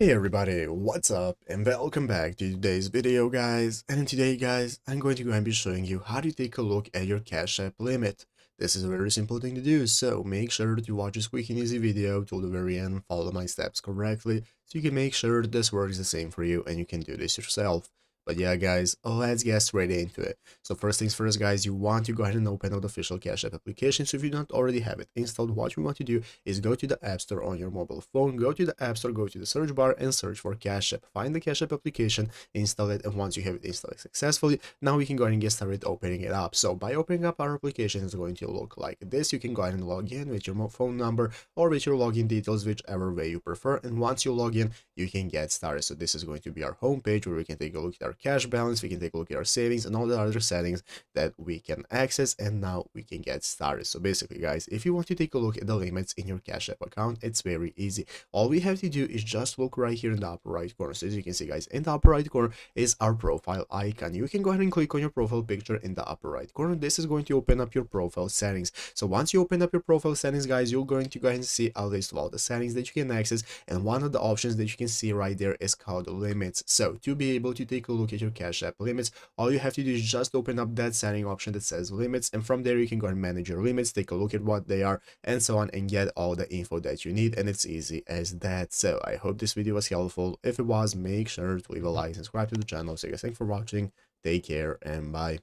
Hey everybody, what's up and welcome back to today's video guys. And today guys, I'm going to go and be showing you how to take a look at your Cash App limit. This is a very simple thing to do, so make sure that you watch this quick and easy video till the very end and follow my steps correctly so you can make sure that this works the same for you and you can do this yourself. But yeah guys, let's get straight into it. So first things first guys, you want to go ahead and open up the official Cash App application. So if you don't already have it installed, what you want to do is go to the App Store on your mobile phone, go to the App Store, go to the search bar and search for Cash App. Find the Cash App application, install it, and once you have it installed successfully, now we can go ahead and get started opening it up. So by opening up our application, it's going to look like this. You can go ahead and log in with your phone number or with your login details, whichever way you prefer. And once you log in, you can get started. So this is going to be our home page where we can take a look at our cash balance, we can take a look at our savings and all the other settings that we can access, and now we can get started. So basically guys, if you want to take a look at the limits in your Cash App account, it's very easy. All we have to do is just look right here in the upper right corner. So as you can see guys, in the upper right corner is our profile icon. You can go ahead and click on your profile picture in the upper right corner. This is going to open up your profile settings. So once you open up your profile settings guys, you're going to go ahead and see a list of all the settings that you can access, and one of the options that you can see right there is called limits. So to be able to take a look at your Cash App limits, all you have to do is just open up that setting option that says limits, and from there you can go and manage your limits, take a look at what they are and so on, and get all the info that you need. And it's easy as that. So I hope this video was helpful. If it was, make sure to leave a like and subscribe to the channel. So guys, thanks for watching, take care and bye.